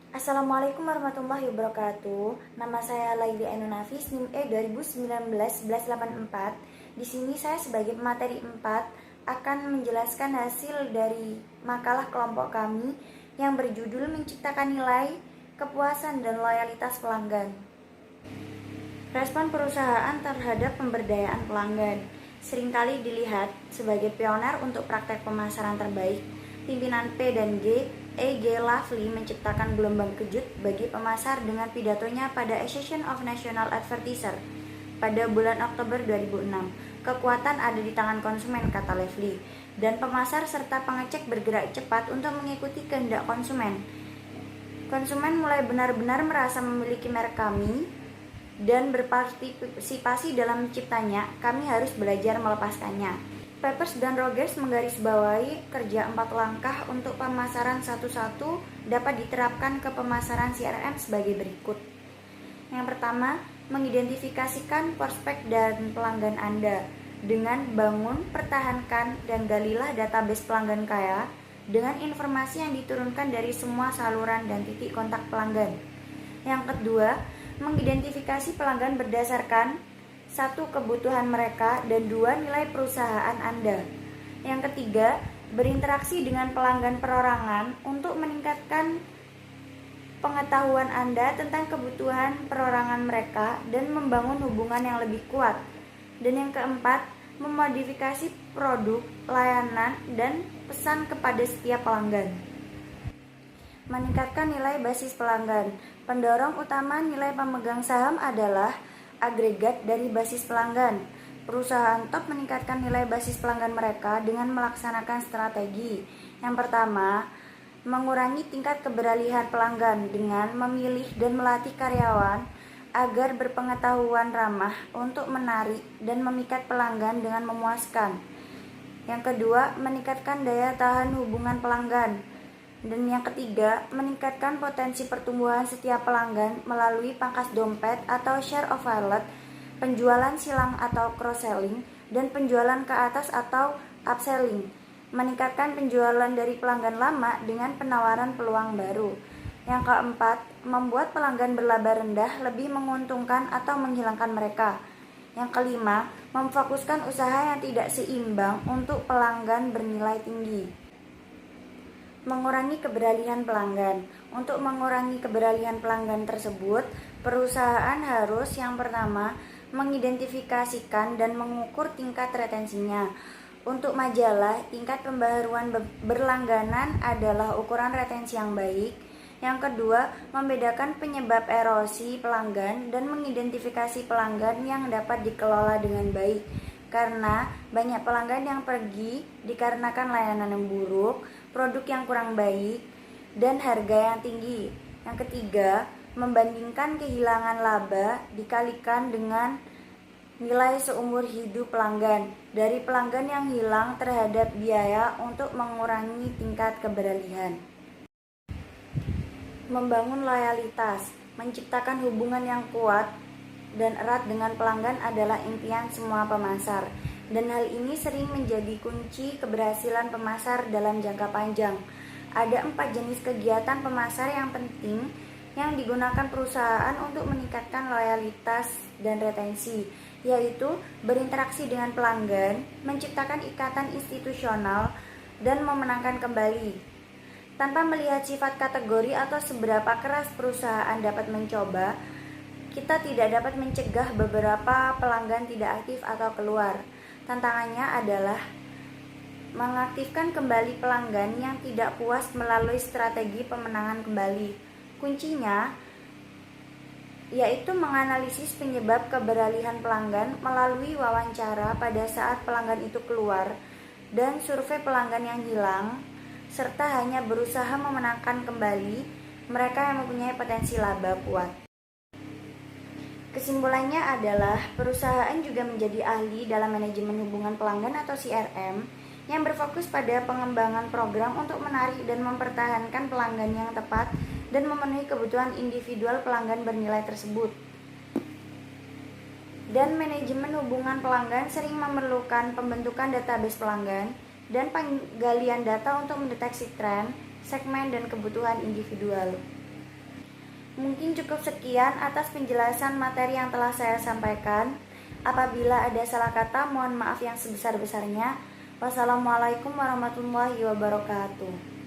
Assalamualaikum warahmatullahi wabarakatuh. Nama saya Laili Ainun Nafis, NIM E 2019-1184. Di sini saya sebagai pemateri 4 akan menjelaskan hasil dari makalah kelompok kami yang berjudul Menciptakan Nilai, Kepuasan dan Loyalitas Pelanggan. Respon perusahaan terhadap pemberdayaan pelanggan seringkali dilihat sebagai pioner untuk praktek pemasaran terbaik. Pimpinan P dan G, E.G. Lovely menciptakan gelombang kejut bagi pemasar dengan pidatonya pada Association of National Advertisers pada bulan Oktober 2006. Kekuatan ada di tangan konsumen, kata Lovely, dan pemasar serta pengecek bergerak cepat untuk mengikuti kehendak konsumen. Konsumen mulai benar-benar merasa memiliki merek kami dan berpartisipasi dalam menciptanya. Kami harus belajar melepaskannya. Peppers dan Rogers menggarisbawahi kerja 4 langkah untuk pemasaran satu-satu dapat diterapkan ke pemasaran CRM sebagai berikut. Yang pertama, mengidentifikasikan prospek dan pelanggan Anda dengan bangun, pertahankan, dan galilah database pelanggan kaya dengan informasi yang diturunkan dari semua saluran dan titik kontak pelanggan. Yang kedua, mengidentifikasi pelanggan berdasarkan 1. Kebutuhan mereka, dan 2. Nilai perusahaan Anda. Yang ketiga, berinteraksi dengan pelanggan perorangan untuk meningkatkan pengetahuan Anda tentang kebutuhan perorangan mereka dan membangun hubungan yang lebih kuat. Dan yang keempat, memodifikasi produk, layanan, dan pesan kepada setiap pelanggan. Meningkatkan nilai basis pelanggan. Pendorong utama nilai pemegang saham adalah agregat dari basis pelanggan. Perusahaan top meningkatkan nilai basis pelanggan mereka dengan melaksanakan strategi. Yang pertama, mengurangi tingkat keberalihan pelanggan dengan memilih dan melatih karyawan agar berpengetahuan ramah untuk menarik dan memikat pelanggan dengan memuaskan. Yang kedua, meningkatkan daya tahan hubungan pelanggan. Dan yang ketiga, meningkatkan potensi pertumbuhan setiap pelanggan melalui pangkas dompet atau share of wallet, penjualan silang atau cross-selling, dan penjualan ke atas atau upselling. Meningkatkan penjualan dari pelanggan lama dengan penawaran peluang baru. Yang keempat, membuat pelanggan berlaba rendah lebih menguntungkan atau menghilangkan mereka. Yang kelima, memfokuskan usaha yang tidak seimbang untuk pelanggan bernilai tinggi. Mengurangi keberalihan pelanggan. Untuk mengurangi keberalihan pelanggan tersebut, perusahaan harus yang pertama mengidentifikasikan dan mengukur tingkat retensinya. Untuk majalah, tingkat pembaharuan berlangganan adalah ukuran retensi yang baik. Yang kedua, membedakan penyebab erosi pelanggan dan mengidentifikasi pelanggan yang dapat dikelola dengan baik. Karena banyak pelanggan yang pergi dikarenakan layanan yang buruk, produk yang kurang baik, dan harga yang tinggi. Yang ketiga, membandingkan kehilangan laba dikalikan dengan nilai seumur hidup pelanggan dari pelanggan yang hilang terhadap biaya untuk mengurangi tingkat keberalihan. Membangun loyalitas, menciptakan hubungan yang kuat dan erat dengan pelanggan adalah impian semua pemasar, dan hal ini sering menjadi kunci keberhasilan pemasar dalam jangka panjang. Ada 4 jenis kegiatan pemasar yang penting yang digunakan perusahaan untuk meningkatkan loyalitas dan retensi, yaitu berinteraksi dengan pelanggan, menciptakan ikatan institusional, dan memenangkan kembali. Tanpa melihat sifat kategori atau seberapa keras perusahaan dapat mencoba, kita tidak dapat mencegah beberapa pelanggan tidak aktif atau keluar. Tantangannya adalah mengaktifkan kembali pelanggan yang tidak puas melalui strategi pemenangan kembali. Kuncinya yaitu menganalisis penyebab keberalihan pelanggan melalui wawancara pada saat pelanggan itu keluar dan survei pelanggan yang hilang, serta hanya berusaha memenangkan kembali mereka yang mempunyai potensi laba kuat. Kesimpulannya adalah perusahaan juga menjadi ahli dalam manajemen hubungan pelanggan atau CRM yang berfokus pada pengembangan program untuk menarik dan mempertahankan pelanggan yang tepat dan memenuhi kebutuhan individual pelanggan bernilai tersebut. Dan manajemen hubungan pelanggan sering memerlukan pembentukan database pelanggan dan penggalian data untuk mendeteksi tren, segmen, dan kebutuhan individual. Mungkin cukup sekian atas penjelasan materi yang telah saya sampaikan. Apabila ada salah kata, mohon maaf yang sebesar-besarnya. Wassalamualaikum warahmatullahi wabarakatuh.